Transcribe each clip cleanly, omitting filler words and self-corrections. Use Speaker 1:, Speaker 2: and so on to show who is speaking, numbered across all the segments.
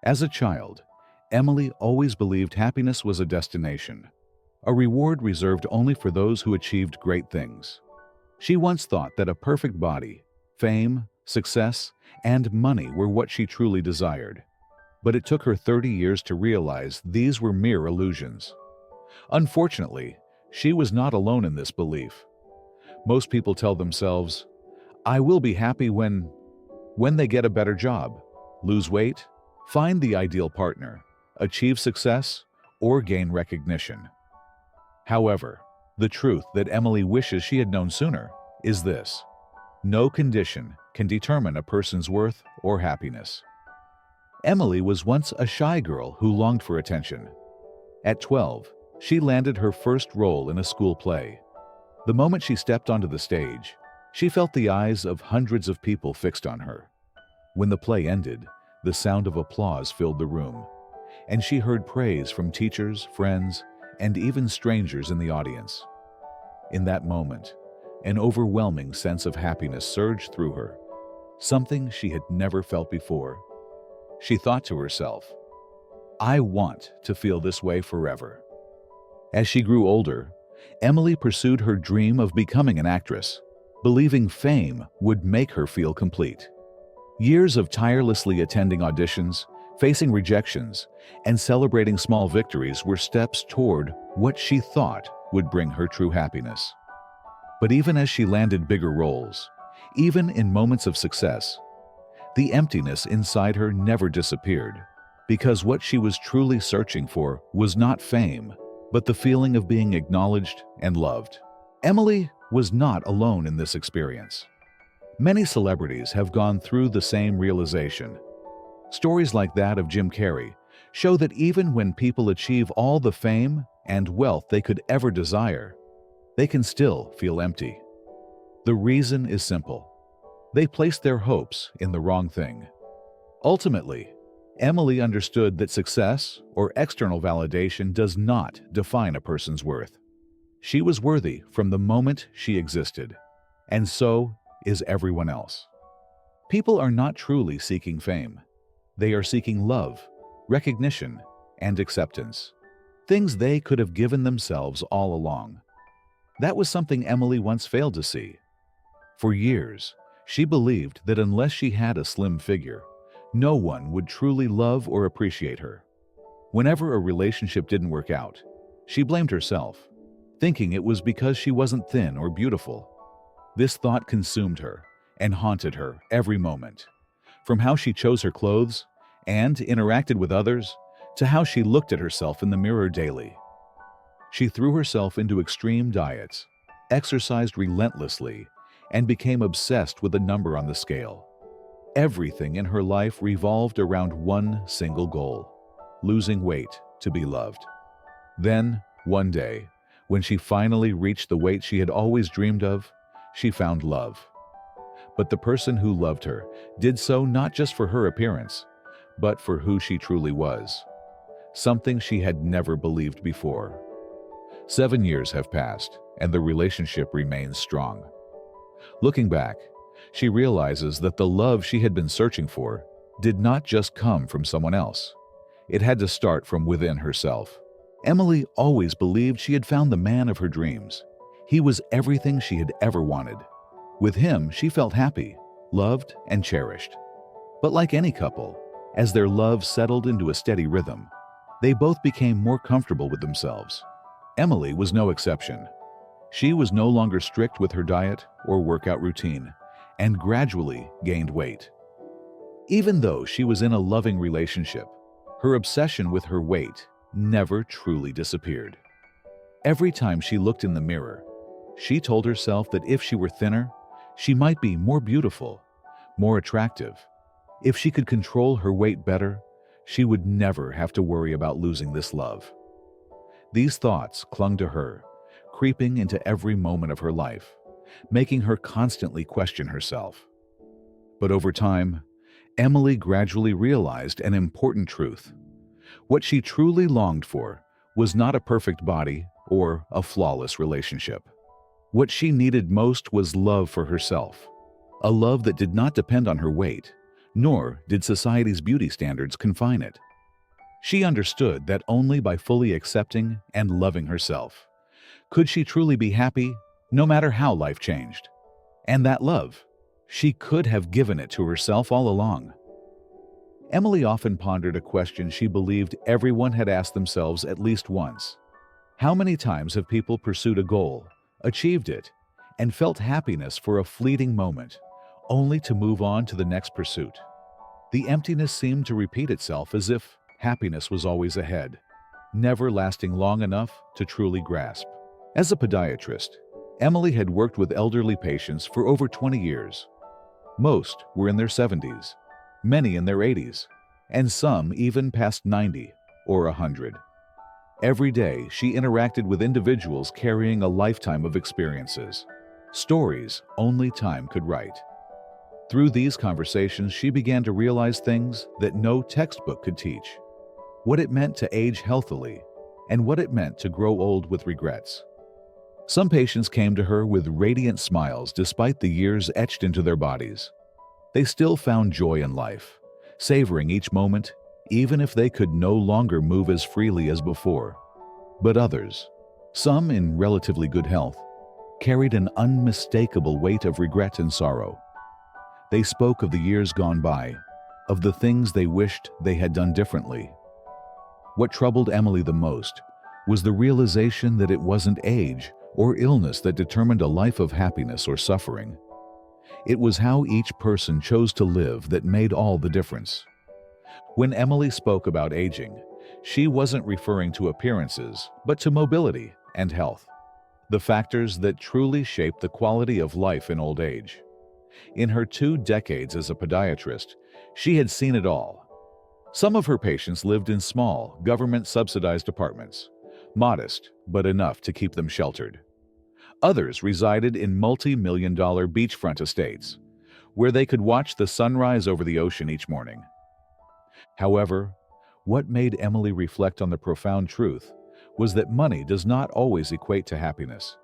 Speaker 1: As a child, Emily always believed happiness was a destination, a reward reserved only for those who achieved great things. She once thought that a perfect body, fame, success, and money were what she truly desired. But it took her 30 years to realize these were mere illusions. Unfortunately, she was not alone in this belief. Most people tell themselves, I will be happy when they get a better job, lose weight, find the ideal partner, achieve success, or gain recognition. However, the truth that Emily wishes she had known sooner is this: no condition can determine a person's worth or happiness. Emily was once a shy girl who longed for attention. At 12, she landed her first role in a school play. The moment she stepped onto the stage, she felt the eyes of hundreds of people fixed on her. When the play ended, the sound of applause filled the room, and she heard praise from teachers, friends, and even strangers in the audience. In that moment, an overwhelming sense of happiness surged through her, something she had never felt before. She thought to herself, I want to feel this way forever. As she grew older, Emily pursued her dream of becoming an actress, believing fame would make her feel complete. Years of tirelessly attending auditions, facing rejections, and celebrating small victories were steps toward what she thought would bring her true happiness. But even as she landed bigger roles, even in moments of success, the emptiness inside her never disappeared, because what she was truly searching for was not fame, but the feeling of being acknowledged and loved. Emily was not alone in this experience. Many celebrities have gone through the same realization. Stories like that of Jim Carrey show that even when people achieve all the fame and wealth they could ever desire, they can still feel empty. The reason is simple. They placed their hopes in the wrong thing. Ultimately, Emily understood that success or external validation does not define a person's worth. She was worthy from the moment she existed, and so is everyone else. People are not truly seeking fame. They are seeking love, recognition, and acceptance, things they could have given themselves all along. That was something Emily once failed to see. For years, she believed that unless she had a slim figure, no one would truly love or appreciate her. Whenever a relationship didn't work out, she blamed herself, thinking it was because she wasn't thin or beautiful. This thought consumed her and haunted her every moment, from how she chose her clothes and interacted with others to how she looked at herself in the mirror daily. She threw herself into extreme diets, exercised relentlessly, and became obsessed with a number on the scale. Everything in her life revolved around one single goal: losing weight to be loved. Then, one day, when she finally reached the weight she had always dreamed of, she found love. But the person who loved her did so not just for her appearance, but for who she truly was, something she had never believed before. 7 years have passed, and the relationship remains strong. Looking back, she realizes that the love she had been searching for did not just come from someone else. It had to start from within herself. Emily always believed she had found the man of her dreams. He was everything she had ever wanted. With him, she felt happy, loved, and cherished. But like any couple, as their love settled into a steady rhythm, they both became more comfortable with themselves. Emily was no exception. She was no longer strict with her diet or workout routine, and gradually gained weight. Even though she was in a loving relationship, her obsession with her weight never truly disappeared. Every time she looked in the mirror, she told herself that if she were thinner, she might be more beautiful, more attractive. If she could control her weight better, she would never have to worry about losing this love. These thoughts clung to her, creeping into every moment of her life, making her constantly question herself. But over time, Emily gradually realized an important truth. What she truly longed for was not a perfect body or a flawless relationship. What she needed most was love for herself, a love that did not depend on her weight, nor did society's beauty standards confine it. She understood that only by fully accepting and loving herself could she truly be happy, no matter how life changed. And that love, she could have given it to herself all along. Emily often pondered a question she believed everyone had asked themselves at least once. How many times have people pursued a goal, achieved it, and felt happiness for a fleeting moment, only to move on to the next pursuit? The emptiness seemed to repeat itself as if happiness was always ahead, never lasting long enough to truly grasp. As a podiatrist, Emily had worked with elderly patients for over 20 years. Most were in their 70s, many in their 80s, and some even past 90 or 100. Every day, she interacted with individuals carrying a lifetime of experiences, stories only time could write. Through these conversations, she began to realize things that no textbook could teach: what it meant to age healthily and what it meant to grow old with regrets. Some patients came to her with radiant smiles despite the years etched into their bodies. They still found joy in life, savoring each moment, even if they could no longer move as freely as before. But others, some in relatively good health, carried an unmistakable weight of regret and sorrow. They spoke of the years gone by, of the things they wished they had done differently. What troubled Emily the most was the realization that it wasn't age or illness that determined a life of happiness or suffering. It was how each person chose to live that made all the difference. When Emily spoke about aging, she wasn't referring to appearances, but to mobility and health, the factors that truly shape the quality of life in old age. In her 2 decades as a podiatrist, she had seen it all. Some of her patients lived in small, government-subsidized apartments, modest but enough to keep them sheltered. Others resided in multi-million-dollar beachfront estates, where they could watch the sunrise over the ocean each morning. However, what made Emily reflect on the profound truth was that money does not always equate to happiness.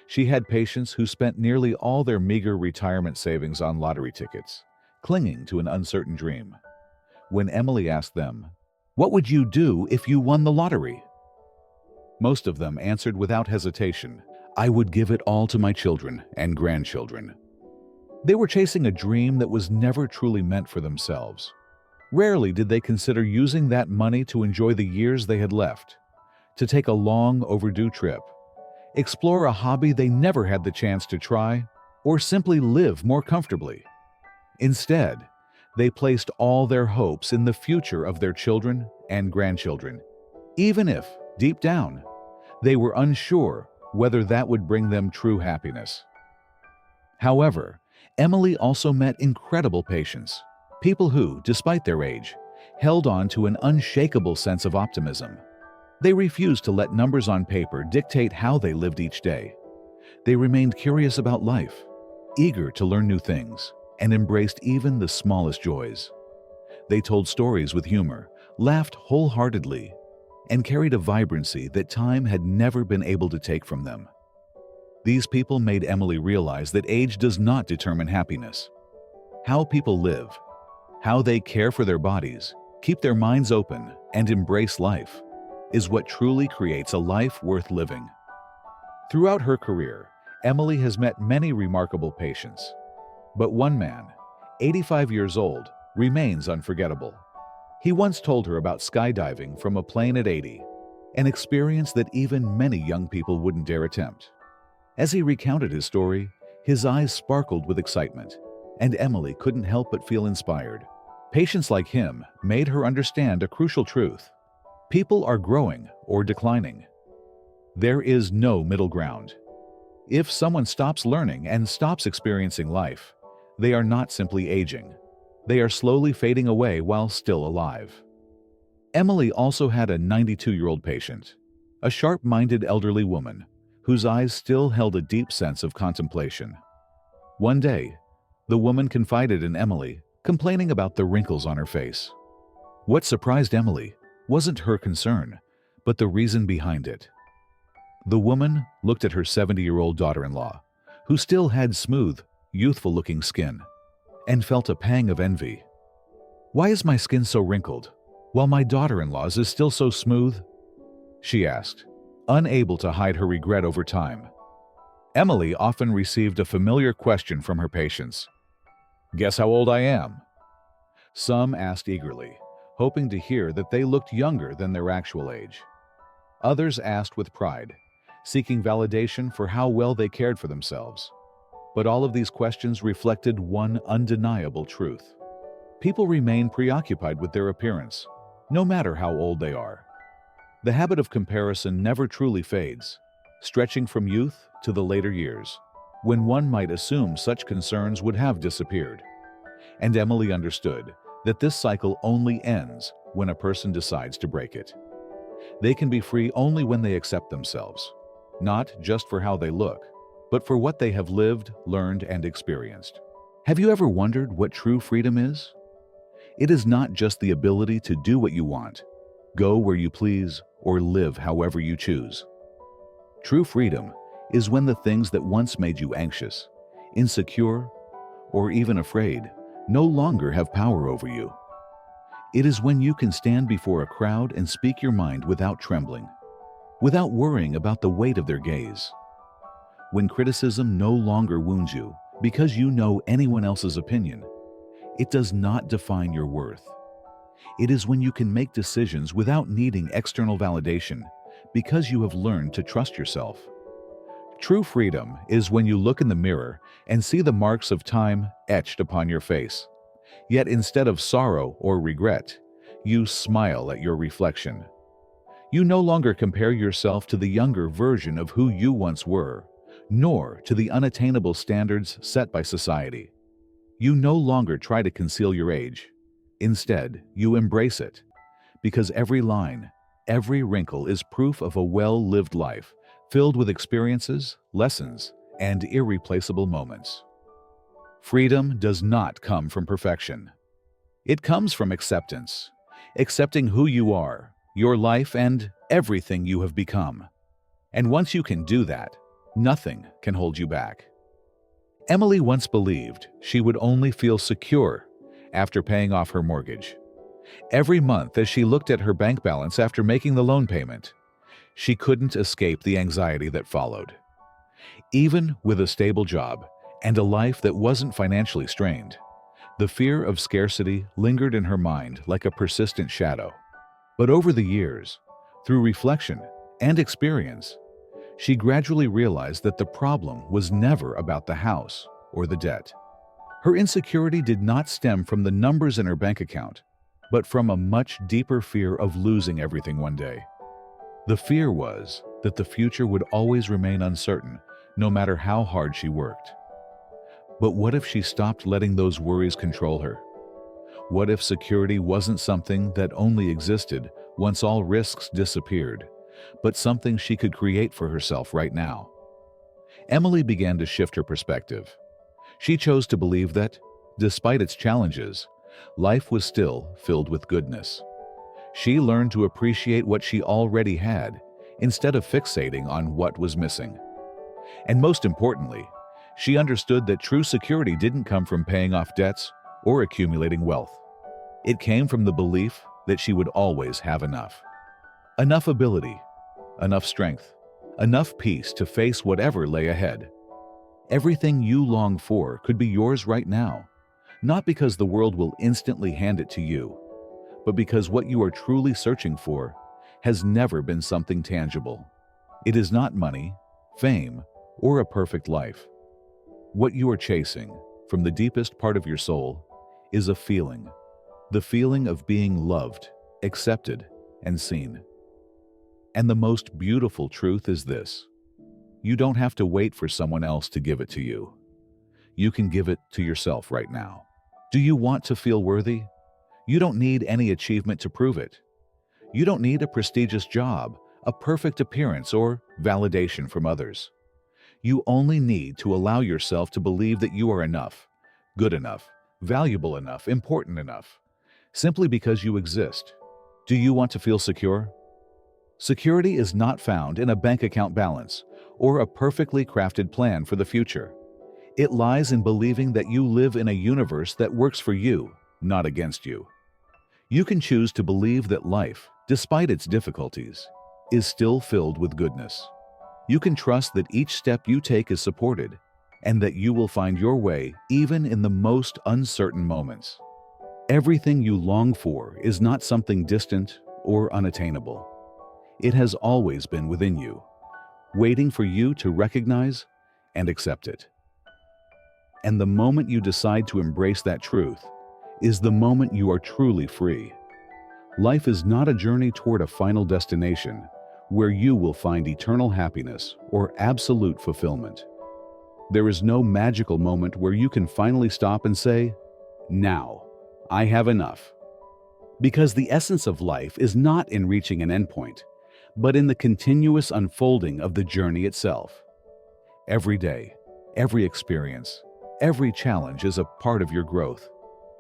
Speaker 1: She had patients who spent nearly all their meager retirement savings on lottery tickets, clinging to an uncertain dream. When Emily asked them, "What would you do if you won the lottery?" most of them answered without hesitation, "I would give it all to my children and grandchildren." They were chasing a dream that was never truly meant for themselves. Rarely did they consider using that money to enjoy the years they had left, to take a long overdue trip, explore a hobby they never had the chance to try, or simply live more comfortably. Instead, they placed all their hopes in the future of their children and grandchildren, even if, deep down, they were unsure whether that would bring them true happiness. However, Emily also met incredible patients, people who, despite their age, held on to an unshakable sense of optimism. They refused to let numbers on paper dictate how they lived each day. They remained curious about life, eager to learn new things, and embraced even the smallest joys. They told stories with humor, laughed wholeheartedly, and carried a vibrancy that time had never been able to take from them. These people made Emily realize that age does not determine happiness. How people live, how they care for their bodies, keep their minds open, and embrace life, is what truly creates a life worth living. Throughout her career, Emily has met many remarkable patients. But one man, 85 years old, remains unforgettable. He once told her about skydiving from a plane at 80, an experience that even many young people wouldn't dare attempt. As he recounted his story, his eyes sparkled with excitement, and Emily couldn't help but feel inspired. Patients like him made her understand a crucial truth: people are growing or declining. There is no middle ground. If someone stops learning and stops experiencing life, they are not simply aging. They are slowly fading away while still alive. Emily also had a 92-year-old patient, a sharp-minded elderly woman whose eyes still held a deep sense of contemplation. One day, the woman confided in Emily, complaining about the wrinkles on her face. What surprised Emily wasn't her concern, but the reason behind it. The woman looked at her 70-year-old daughter-in-law, who still had smooth, youthful-looking skin, and felt a pang of envy. "Why is my skin so wrinkled, while my daughter-in-law's is still so smooth?" she asked, unable to hide her regret over time. Emily often received a familiar question from her patients. "Guess how old I am?" Some asked eagerly, hoping to hear that they looked younger than their actual age. Others asked with pride, seeking validation for how well they cared for themselves. But all of these questions reflected one undeniable truth. People remain preoccupied with their appearance, no matter how old they are. The habit of comparison never truly fades, stretching from youth to the later years, when one might assume such concerns would have disappeared. And Emily understood that this cycle only ends when a person decides to break it. They can be free only when they accept themselves, not just for how they look, but for what they have lived, learned, and experienced. Have you ever wondered what true freedom is? It is not just the ability to do what you want, go where you please, or live however you choose. True freedom is when the things that once made you anxious, insecure, or even afraid no longer have power over you. It is when you can stand before a crowd and speak your mind without trembling, without worrying about the weight of their gaze. When criticism no longer wounds you because you know anyone else's opinion, it does not define your worth. It is when you can make decisions without needing external validation because you have learned to trust yourself. True freedom is when you look in the mirror and see the marks of time etched upon your face. Yet instead of sorrow or regret, you smile at your reflection. You no longer compare yourself to the younger version of who you once were, nor to the unattainable standards set by society. You no longer try to conceal your age. Instead, you embrace it, because every line, every wrinkle is proof of a well-lived life, filled with experiences, lessons, and irreplaceable moments. Freedom does not come from perfection. It comes from acceptance, accepting who you are, your life, and everything you have become. And once you can do that, nothing can hold you back. Emily once believed she would only feel secure after paying off her mortgage. Every month, as she looked at her bank balance after making the loan payment, she couldn't escape the anxiety that followed. Even with a stable job and a life that wasn't financially strained, the fear of scarcity lingered in her mind like a persistent shadow. But over the years, through reflection and experience, she gradually realized that the problem was never about the house or the debt. Her insecurity did not stem from the numbers in her bank account, but from a much deeper fear of losing everything one day. The fear was that the future would always remain uncertain, no matter how hard she worked. But what if she stopped letting those worries control her? What if security wasn't something that only existed once all risks disappeared, but something she could create for herself right now? Emily began to shift her perspective. She chose to believe that, despite its challenges, life was still filled with goodness. She learned to appreciate what she already had instead of fixating on what was missing. And most importantly, she understood that true security didn't come from paying off debts or accumulating wealth. It came from the belief that she would always have enough. Enough ability, enough strength, enough peace to face whatever lay ahead. Everything you long for could be yours right now, not because the world will instantly hand it to you, but because what you are truly searching for has never been something tangible. It is not money, fame, or a perfect life. What you are chasing, from the deepest part of your soul, is a feeling. The feeling of being loved, accepted, and seen. And the most beautiful truth is this: you don't have to wait for someone else to give it to you. You can give it to yourself right now. Do you want to feel worthy? You don't need any achievement to prove it. You don't need a prestigious job, a perfect appearance, or validation from others. You only need to allow yourself to believe that you are enough, good enough, valuable enough, important enough, simply because you exist. Do you want to feel secure? Security is not found in a bank account balance or a perfectly crafted plan for the future. It lies in believing that you live in a universe that works for you, not against you. You can choose to believe that life, despite its difficulties, is still filled with goodness. You can trust that each step you take is supported and that you will find your way even in the most uncertain moments. Everything you long for is not something distant or unattainable. It has always been within you, waiting for you to recognize and accept it. And the moment you decide to embrace that truth is the moment you are truly free. Life is not a journey toward a final destination where you will find eternal happiness or absolute fulfillment. There is no magical moment where you can finally stop and say, "Now, I have enough." Because the essence of life is not in reaching an endpoint, but in the continuous unfolding of the journey itself. Every day, every experience, every challenge is a part of your growth.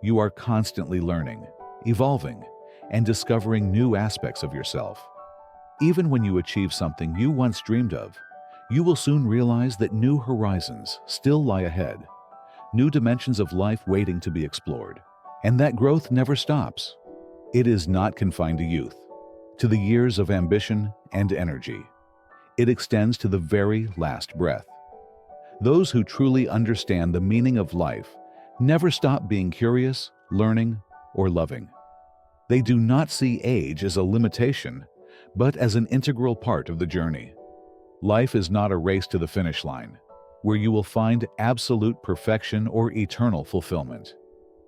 Speaker 1: You are constantly learning, evolving, and discovering new aspects of yourself. Even when you achieve something you once dreamed of, you will soon realize that new horizons still lie ahead, new dimensions of life waiting to be explored, and that growth never stops. It is not confined to youth, to the years of ambition and energy. It extends to the very last breath. Those who truly understand the meaning of life never stop being curious, learning, or loving. They do not see age as a limitation, but as an integral part of the journey. Life is not a race to the finish line, where you will find absolute perfection or eternal fulfillment.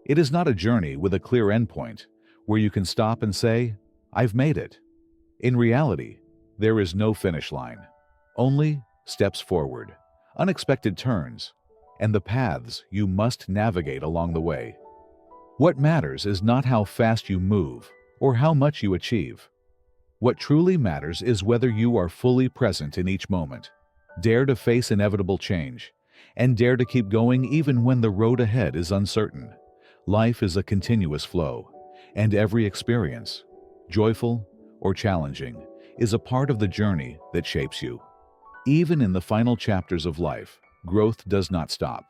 Speaker 1: It is not a journey with a clear endpoint, where you can stop and say, "I've made it." In reality, there is no finish line, only steps forward, unexpected turns, and the paths you must navigate along the way. What matters is not how fast you move or how much you achieve. What truly matters is whether you are fully present in each moment, dare to face inevitable change, and dare to keep going even when the road ahead is uncertain. Life is a continuous flow, and every experience, joyful or challenging, is a part of the journey that shapes you. Even in the final chapters of life, growth does not stop.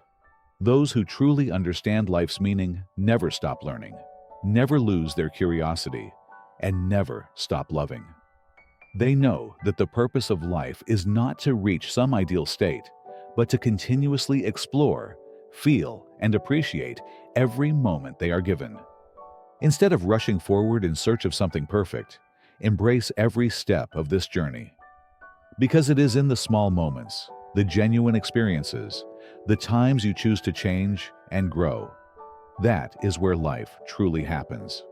Speaker 1: Those who truly understand life's meaning never stop learning, never lose their curiosity, and never stop loving. They know that the purpose of life is not to reach some ideal state, but to continuously explore, feel, and appreciate every moment they are given. Instead of rushing forward in search of something perfect, embrace every step of this journey. Because it is in the small moments, the genuine experiences, the times you choose to change and grow, that is where life truly happens.